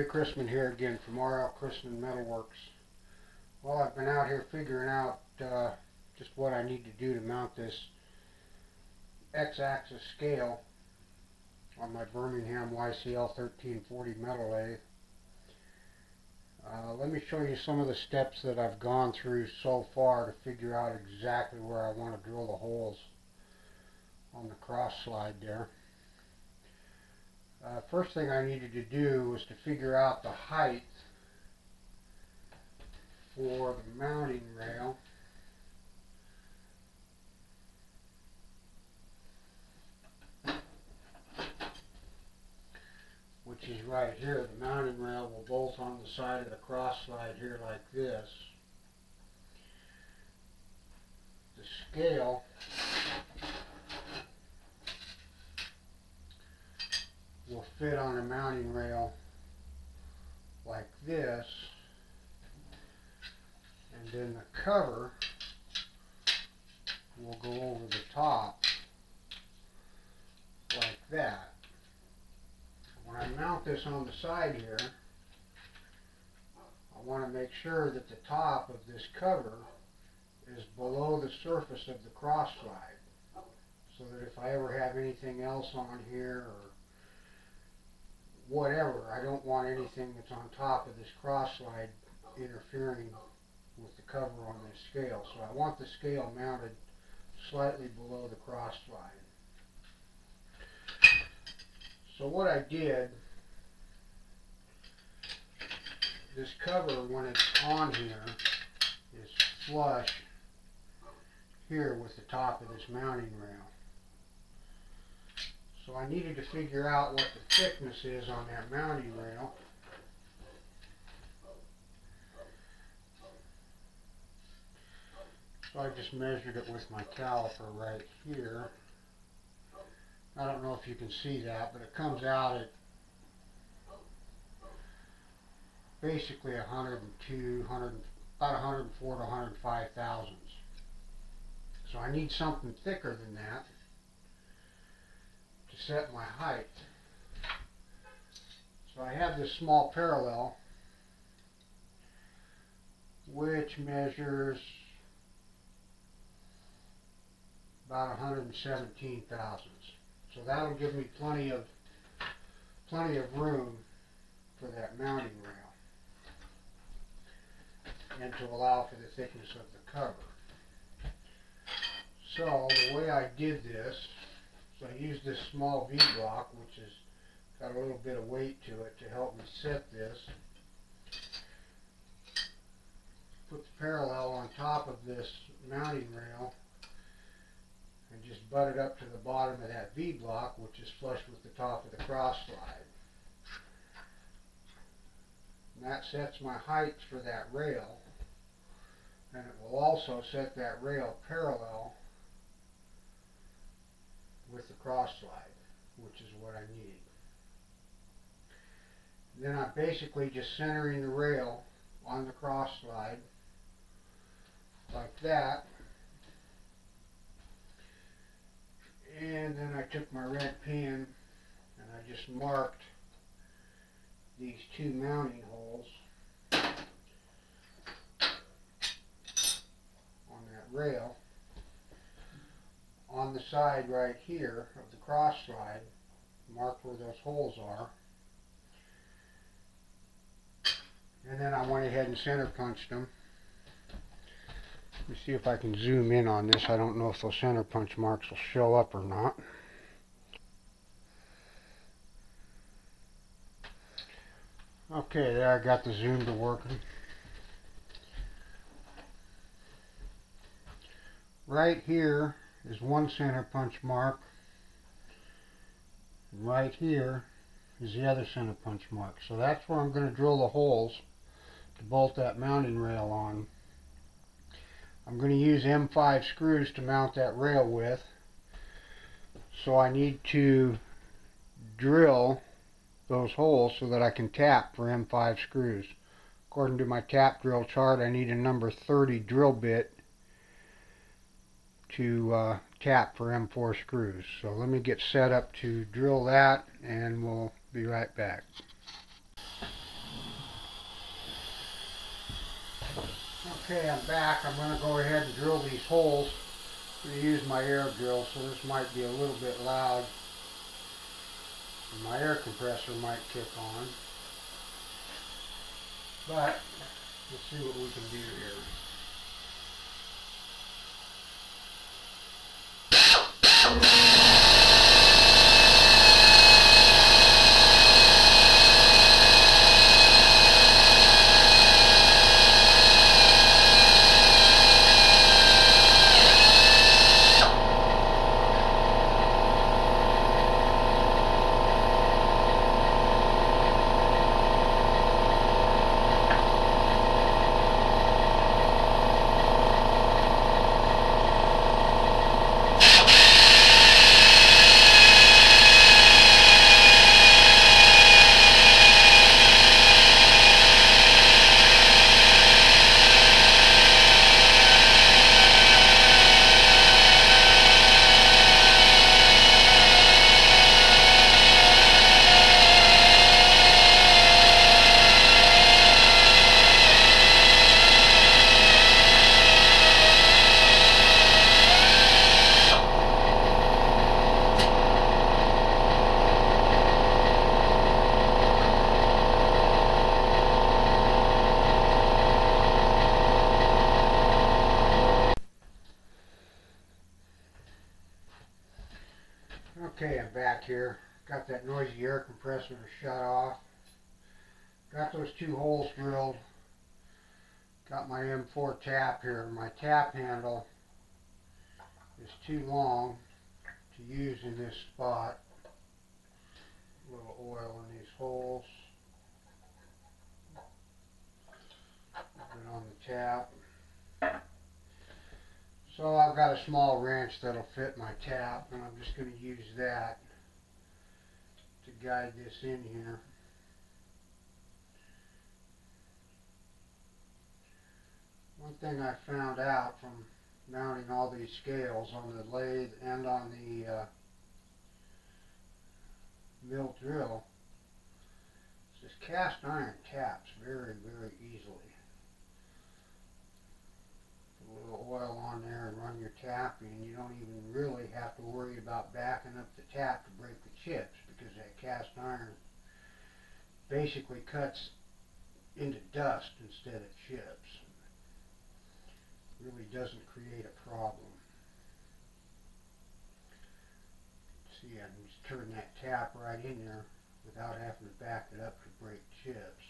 Chrisman here again from DRO Chrisman Metalworks. Well, I've been out here figuring out just what I need to do to mount this X-axis scale on my Birmingham YCL-1340 Metal Lathe. Let me show you some of the steps that I've gone through so far to figure out exactly where I want to drill the holes on the cross slide there. First thing I needed to do was to figure out the height for the mounting rail. Which is right here. The mounting rail will bolt on the side of the cross slide here like this. The scale will fit on a mounting rail like this, and then the cover will go over the top like that. When I mount this on the side here, I want to make sure that the top of this cover is below the surface of the cross slide, so that if I ever have anything else on here or whatever, I don't want anything that's on top of this cross slide interfering with the cover on this scale. So I want the scale mounted slightly below the cross slide. So what I did, this cover when it's on here is flush here with the top of this mounting rail. So I needed to figure out what the thickness is on that mounting rail. So I just measured it with my caliper right here. I don't know if you can see that, but it comes out at basically about 104 to 105 thousandths. So I need something thicker than that to set my height. So I have this small parallel which measures about 117 thousandths. So that'll give me plenty of room for that mounting rail and to allow for the thickness of the cover. So the way I did this, so I used this small V-block, which has got a little bit of weight to it to help me set this. Put the parallel on top of this mounting rail and just butt it up to the bottom of that V-block, which is flush with the top of the cross slide. And that sets my height for that rail, and it will also set that rail parallel with the cross slide, which is what I need. Then I'm basically just centering the rail on the cross slide like that. And then I took my red pen and I just marked these two mounting holes on that rail on the side right here of the cross slide. Marked where those holes are, and then I went ahead and center punched them. Let me see if I can zoom in on this. I don't know if those center punch marks will show up or not. Okay, there I got the zoom to working. Right here is one center punch mark. Right here is the other center punch mark. So that's where I'm going to drill the holes to bolt that mounting rail on. I'm going to use M5 screws to mount that rail with. So I need to drill those holes so that I can tap for M5 screws. According to my tap drill chart, I need a number 30 drill bit to tap for M4 screws. So let me get set up to drill that, and we'll be right back. Okay, I'm back. I'm going to go ahead and drill these holes. I'm going to use my air drill, so this might be a little bit loud. And my air compressor might kick on. But let's see what we can do here. Okay, I'm back here. Got that noisy air compressor shut off. Got those two holes drilled. Got my M4 tap here. My tap handle is too long to use in this spot. A little oil in these holes. Put it on the tap. So I've got a small wrench that'll fit my tap, and I'm just going to use that to guide this in here. One thing I found out from mounting all these scales on the lathe and on the mill drill is this cast iron taps very, very easily. Put a little oil on there and run your tapping, and you don't even really have to worry about backing up the tap to break the chips, because that cast iron basically cuts into dust instead of chips. Really doesn't create a problem. See, I can just turn that tap right in there without having to back it up to break chips.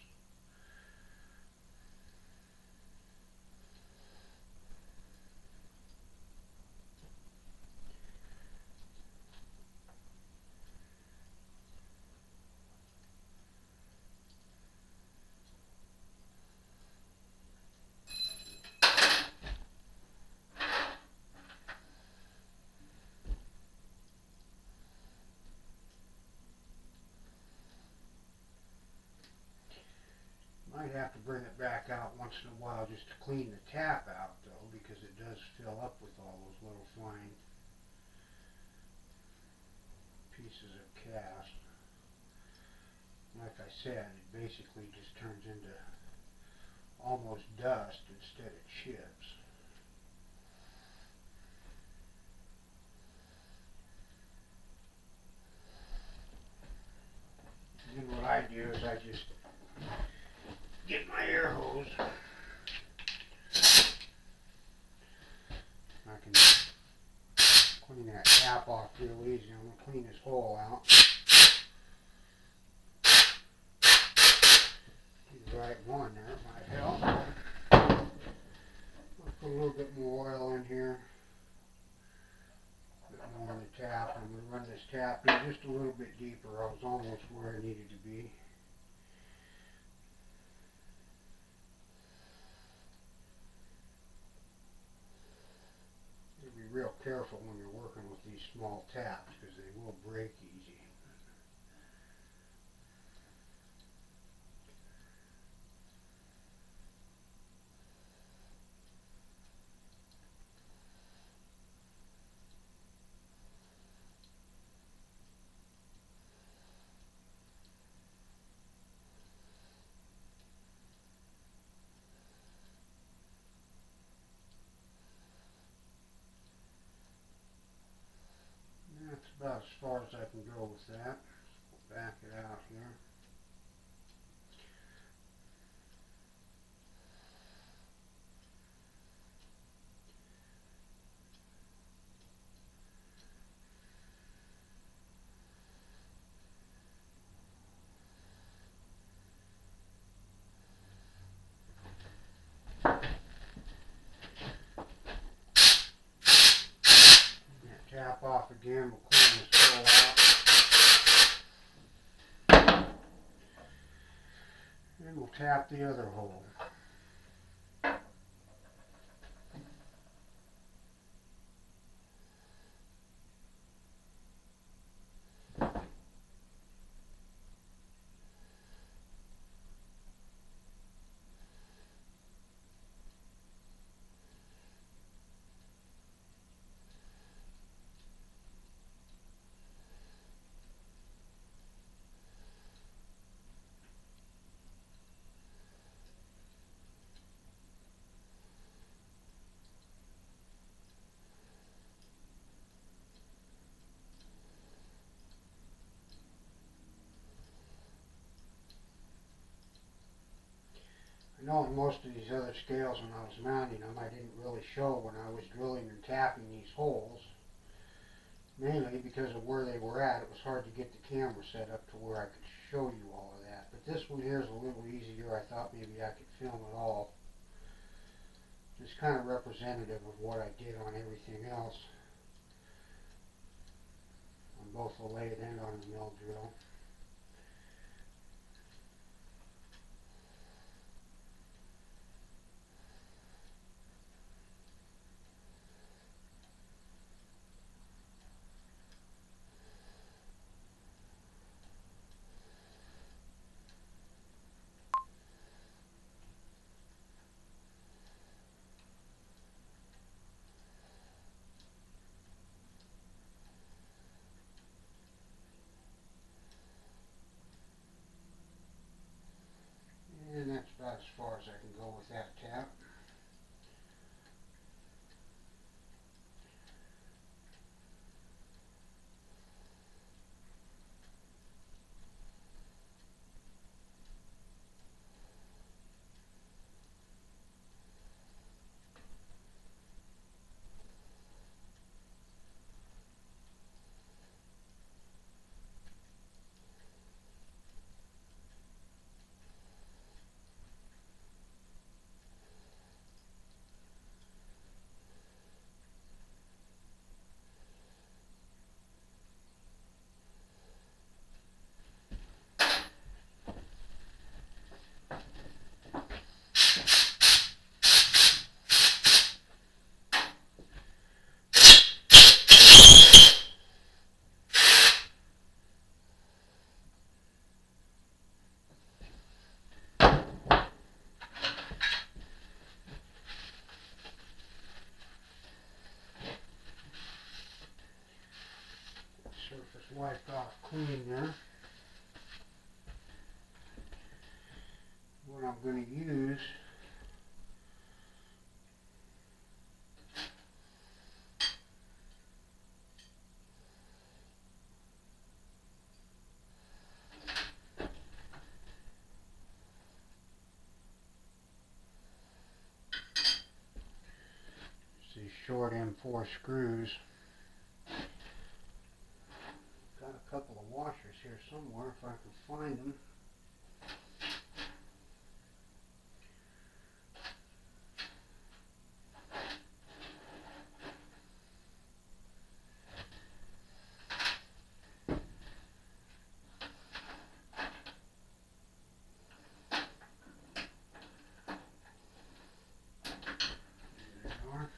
Might have to bring it back out once in a while just to clean the tap out, though, because it does fill up with all those little flying pieces of cast. Like I said, it basically just turns into almost dust instead of chips. And then what I do is I just get my air hose. I can clean that tap off real easy. I'm going to clean this hole out. Get the right one there, it might help. I'll put a little bit more oil in here. A bit more on the tap. I'm going to run this tap in just a little bit deeper. I was almost where I needed to be. Be real careful when you're working with these small taps, because they will break easy. Again, we'll clean this hole out. And we'll tap the other hole. I know in most of these other scales when I was mounting them, I didn't really show when I was drilling and tapping these holes. Mainly because of where they were at, it was hard to get the camera set up to where I could show you all of that. But this one here is a little easier. I thought maybe I could film it all. Just kind of representative of what I did on everything else. On both the lathe and on the mill drill. And that's about as far as I can go with that tap. Surface wiped off clean there. What I'm going to use is these short M4 screws. Got a couple of washers here somewhere if I can find them. There they are.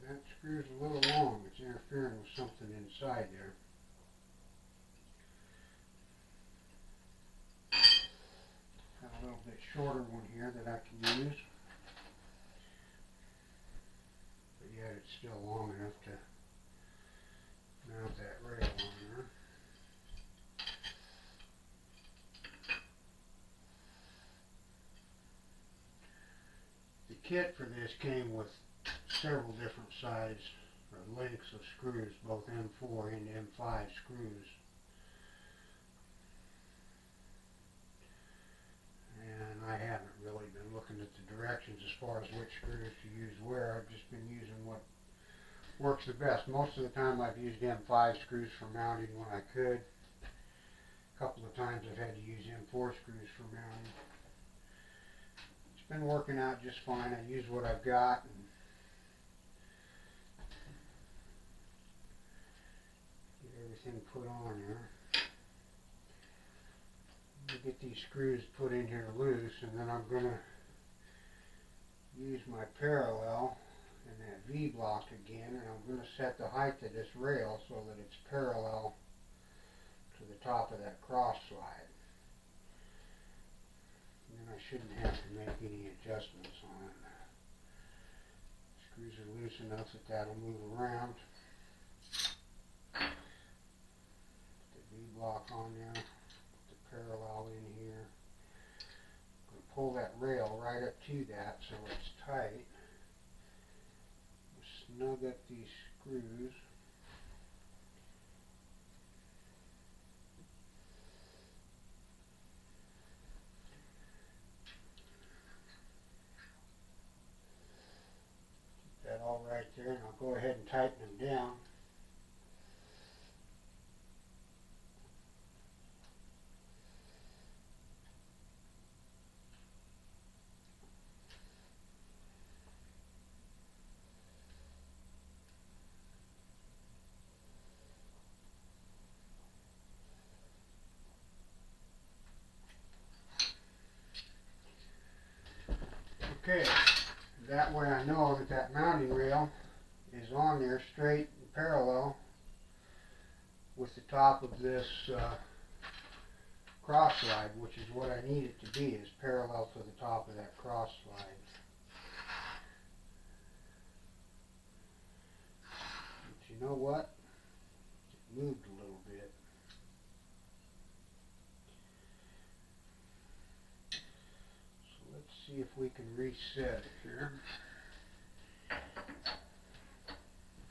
That screw's a little long. It's interfering with something inside there. Got a little bit shorter one here that I can use. But yet it's still long enough to mount that rail on there. The kit for this came with several different size or lengths of screws, both M4 and M5 screws. And I haven't really been looking at the directions as far as which screws to use where. I've just been using what works the best. Most of the time I've used M5 screws for mounting when I could. A couple of times I've had to use M4 screws for mounting. It's been working out just fine. I use what I've got and get everything put on there. Get these screws put in here loose, and then I'm going to use my parallel and that V-block again, and I'm going to set the height of this rail so that it's parallel to the top of that cross slide. And then I shouldn't have to make any adjustments on it. Screws are loose enough that that'll move around. Put the V-block on there. Parallel in here. I'm going to pull that rail right up to that so it's tight. Snug up these screws. Keep that all right there, and I'll go ahead and tighten them down. Okay, that way I know that that mounting rail is on there straight and parallel with the top of this cross slide, which is what I need it to be, is parallel to the top of that cross slide. But you know what? It moved a little bit. Let's see if we can reset it here.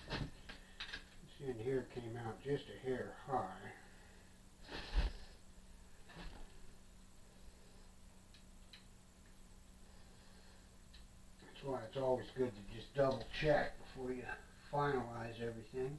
This end here came out just a hair high. That's why it's always good to just double check before you finalize everything.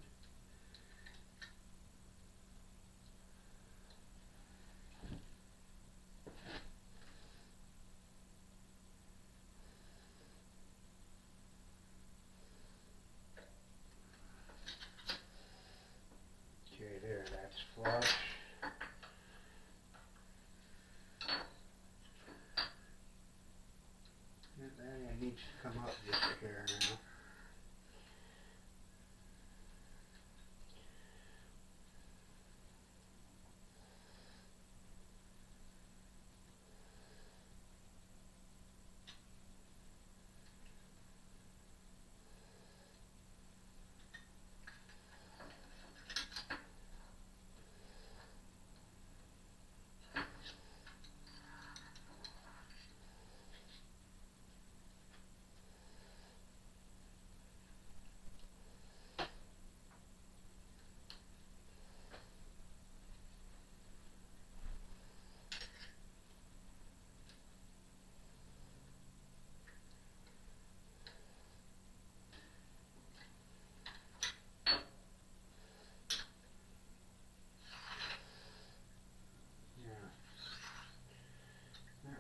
Flush. That area needs to come up just a hair now.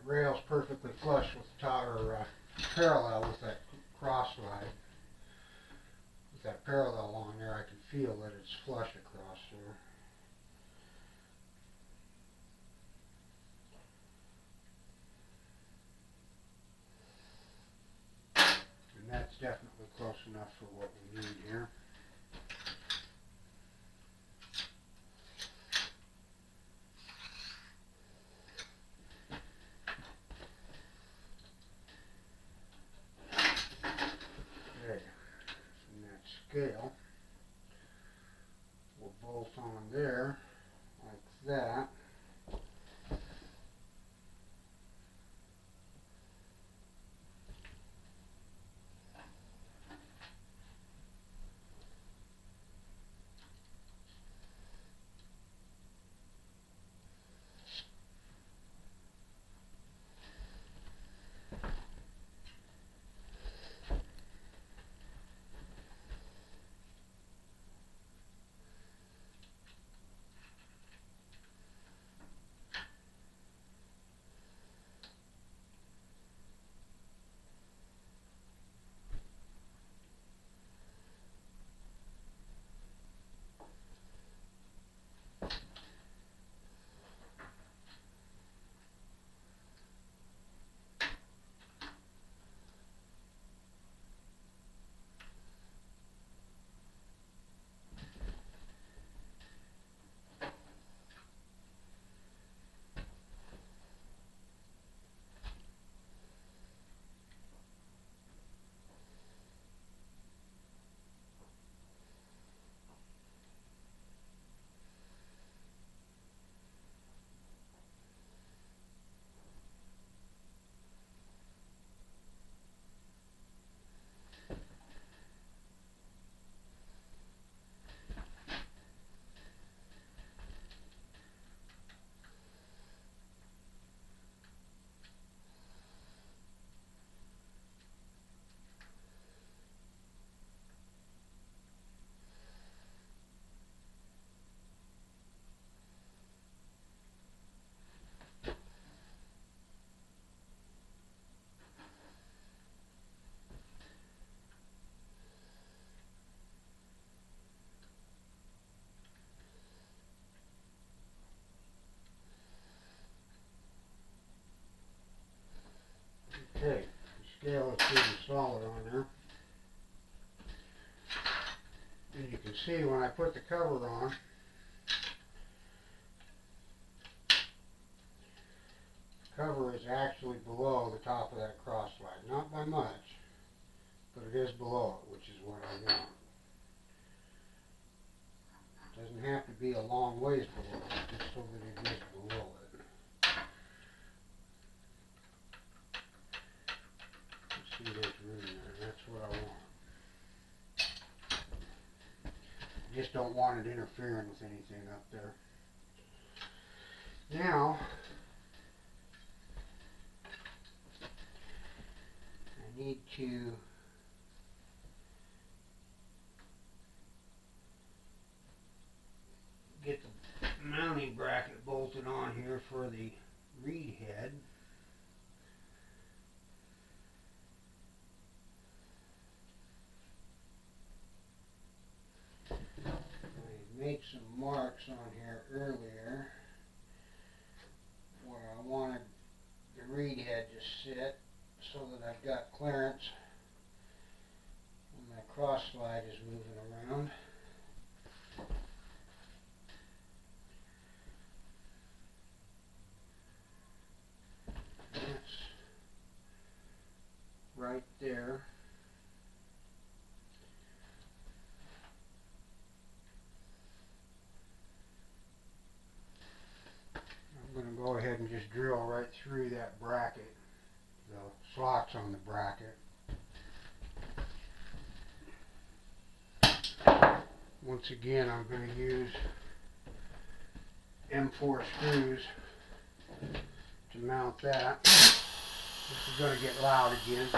Rail's perfectly flush with the top, or parallel with that cross slide. With that parallel on there, I can feel that it's flush across there. And that's definitely close enough for what we need here. Scale will bolt on there like that. stainless steel solid on there. And you can see when I put the cover on, the cover is actually below the top of that cross slide. Not by much, but it is below it, which is what I want. It doesn't have to be a long ways below it, just so that it is below it. Let's see there's room there. That's what I want. I just don't want it interfering with anything up there. Now, I need to get the mounting bracket bolted on here for the reed head. I made some marks on here earlier where I wanted the reed head to sit so that I've got clearance when my cross slide is moving around. That's right there. I'm going to go ahead and just drill right through that bracket, the slots on the bracket. Once again, I'm going to use M4 screws to mount that. This is going to get loud again.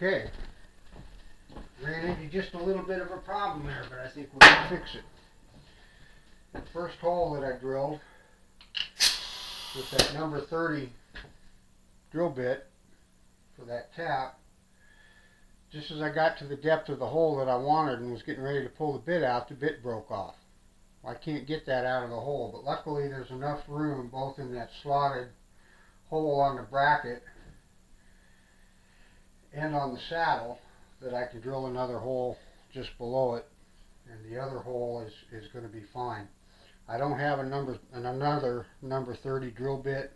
Okay, ran into just a little bit of a problem there, but I think we're going to fix it. The first hole that I drilled with that number 30 drill bit for that tap, just as I got to the depth of the hole that I wanted and was getting ready to pull the bit out, the bit broke off. I can't get that out of the hole, but luckily there's enough room both in that slotted hole on the bracket and on the saddle that I can drill another hole just below it, and the other hole is going to be fine. I don't have another number 30 drill bit,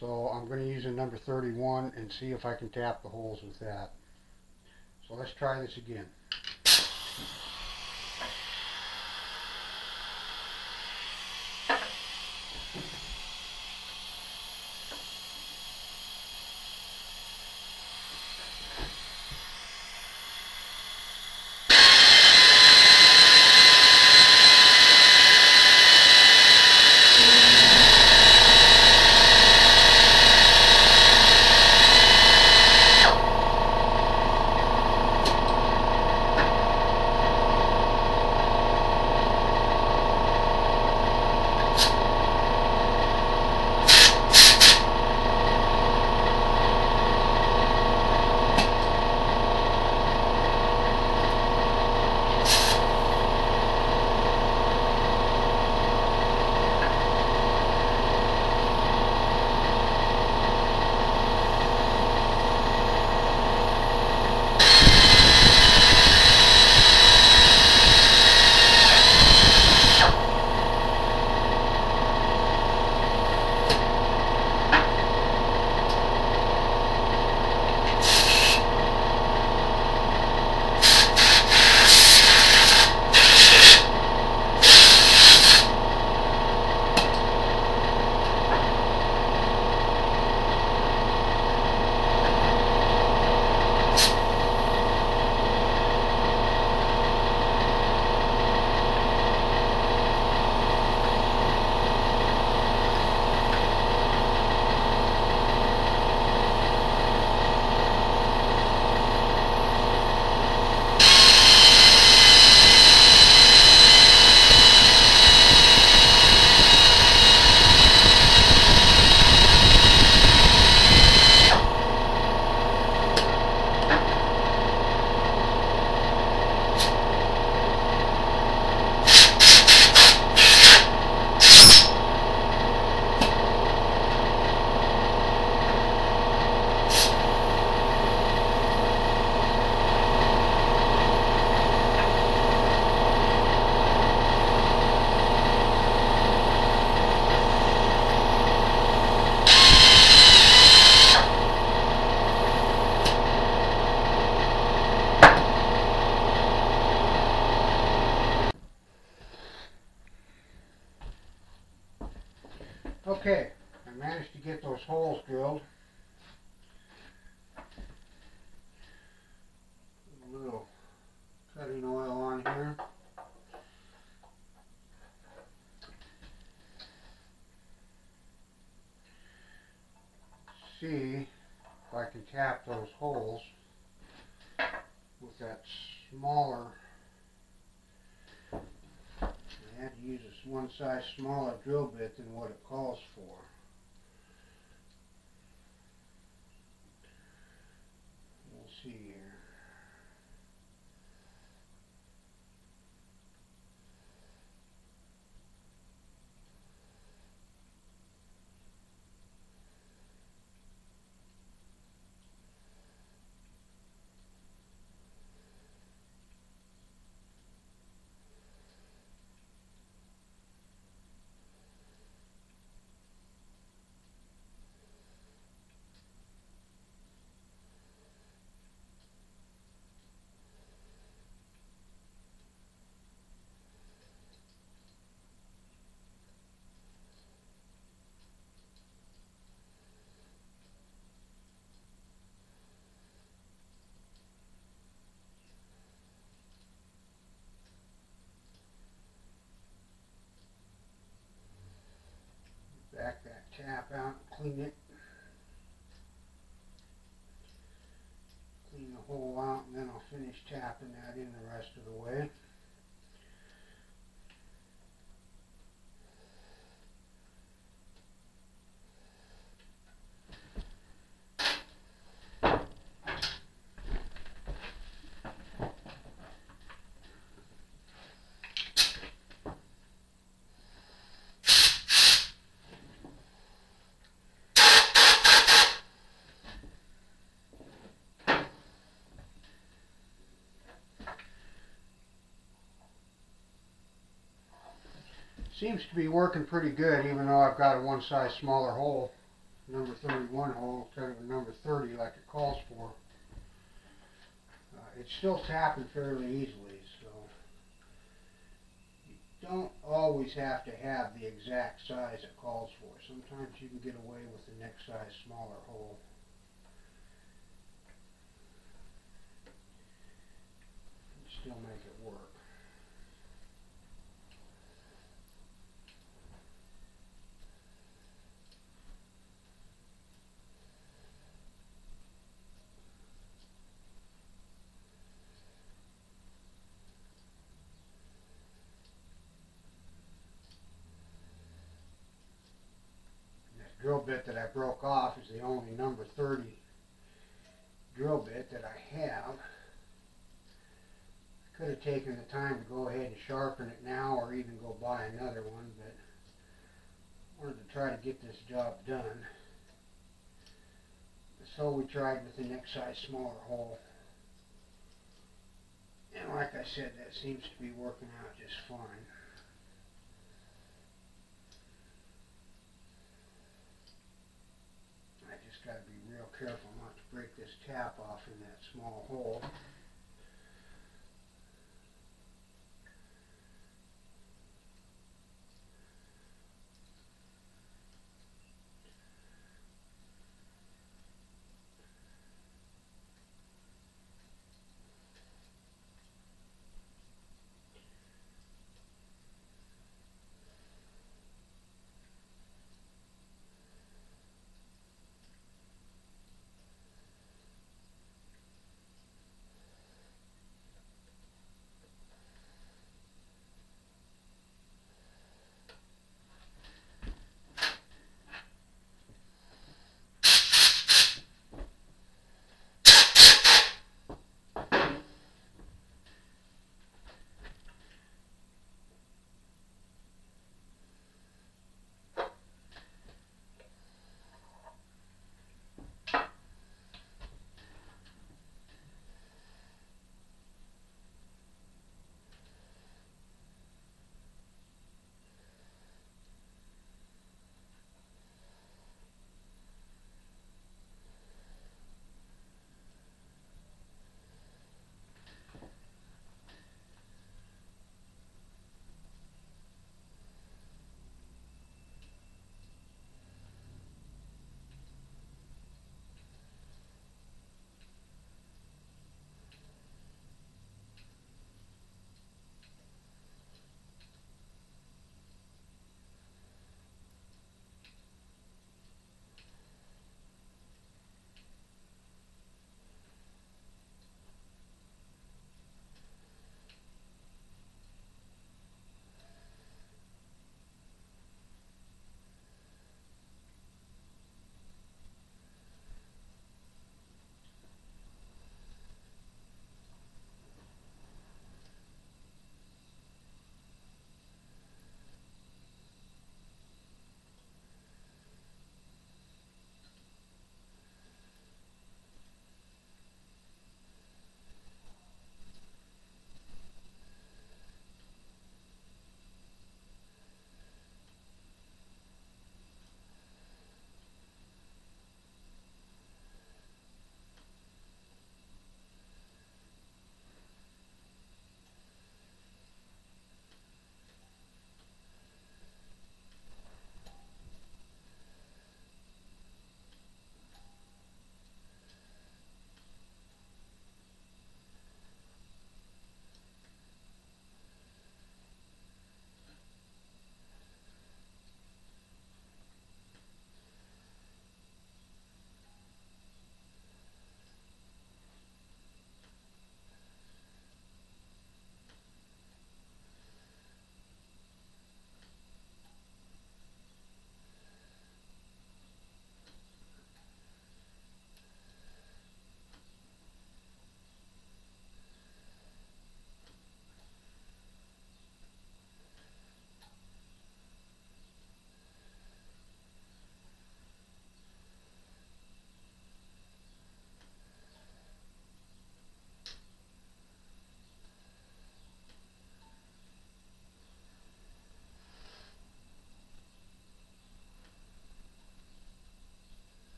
so I'm going to use a number 31 and see if I can tap the holes with that. So let's try this again. Okay, I managed to get those holes drilled. A little cutting oil on here. See if I can tap those holes with that smaller. I had to use this one size smaller drill bit than what it calls for. We'll see here. Back that tap out, clean it. Clean the hole out, and then I'll finish tapping that in the rest of the way. Seems to be working pretty good, even though I've got a one size smaller hole, number 31 hole instead of a number 30 like it calls for. It's still tapping fairly easily, so you don't always have to have the exact size it calls for. Sometimes you can get away with the next size smaller hole. And still make it work. Drill bit that I broke off is the only number 30 drill bit that I have. I could have taken the time to go ahead and sharpen it now or even go buy another one, but I wanted to try to get this job done. So we tried with the next size smaller hole. And like I said, that seems to be working out just fine. Got to be real careful not to break this tap off in that small hole.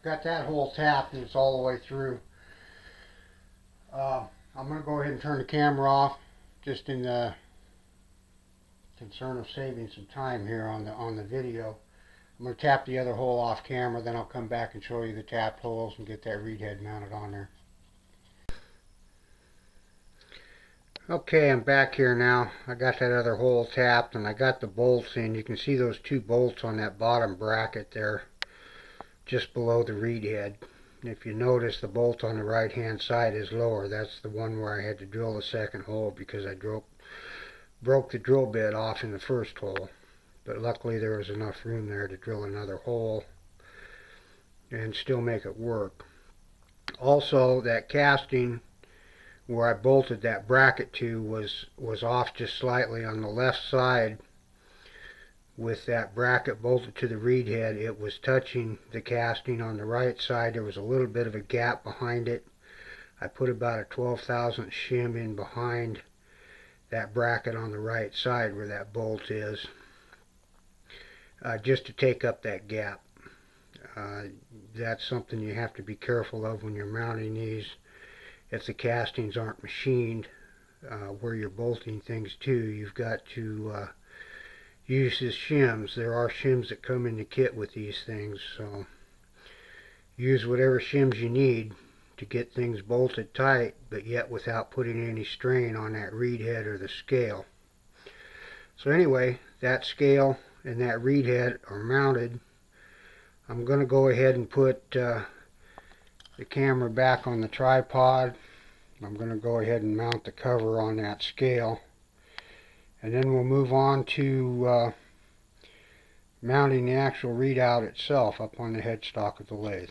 got that hole tapped and it's all the way through. I'm going to go ahead and turn the camera off, just in the concern of saving some time here on the video. I'm going to tap the other hole off camera, then I'll come back and show you the tapped holes and get that reed head mounted on there. Okay, I'm back here now. I got that other hole tapped and I got the bolts in. You can see those two bolts on that bottom bracket there, just below the reed head. If you notice, the bolt on the right hand side is lower. That's the one where I had to drill the second hole because I broke the drill bit off in the first hole. But luckily there was enough room there to drill another hole and still make it work. Also, that casting where I bolted that bracket to was off just slightly on the left side. With that bracket bolted to the reed head, it was touching the casting on the right side. There was a little bit of a gap behind it. I put about a 12,000th shim in behind that bracket on the right side where that bolt is, just to take up that gap. That's something you have to be careful of when you're mounting these. If the castings aren't machined where you're bolting things to, you've got to use his shims. There are shims that come in the kit with these things, so use whatever shims you need to get things bolted tight, but yet without putting any strain on that reed head or the scale. So anyway, that scale and that reed head are mounted. I'm going to go ahead and put the camera back on the tripod. I'm going to go ahead and mount the cover on that scale. And then we'll move on to mounting the actual readout itself up on the headstock of the lathe.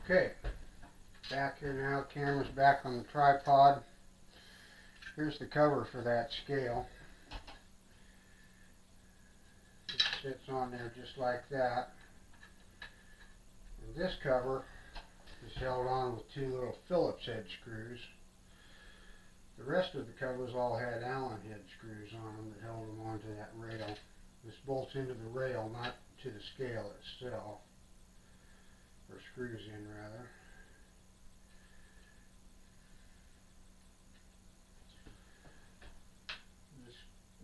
Okay, back here now, camera's back on the tripod. Here's the cover for that scale. It sits on there just like that. And this cover is held on with two little Phillips head screws. The rest of the covers all had Allen head screws on them that held them onto that rail. This bolts into the rail, not to the scale itself. Or screws in, rather.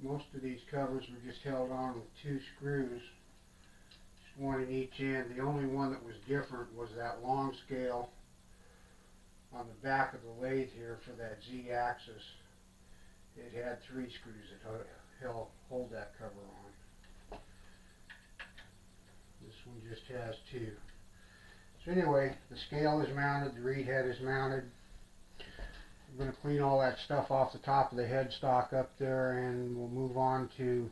Most of these covers were just held on with two screws, just one in each end. The only one that was different was that long scale on the back of the lathe here for that Z-axis. It had three screws that hold that cover on. This one just has two. So anyway, the scale is mounted, the reed head is mounted. I'm going to clean all that stuff off the top of the headstock up there, and we'll move on to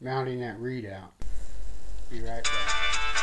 mounting that readout. Be right back.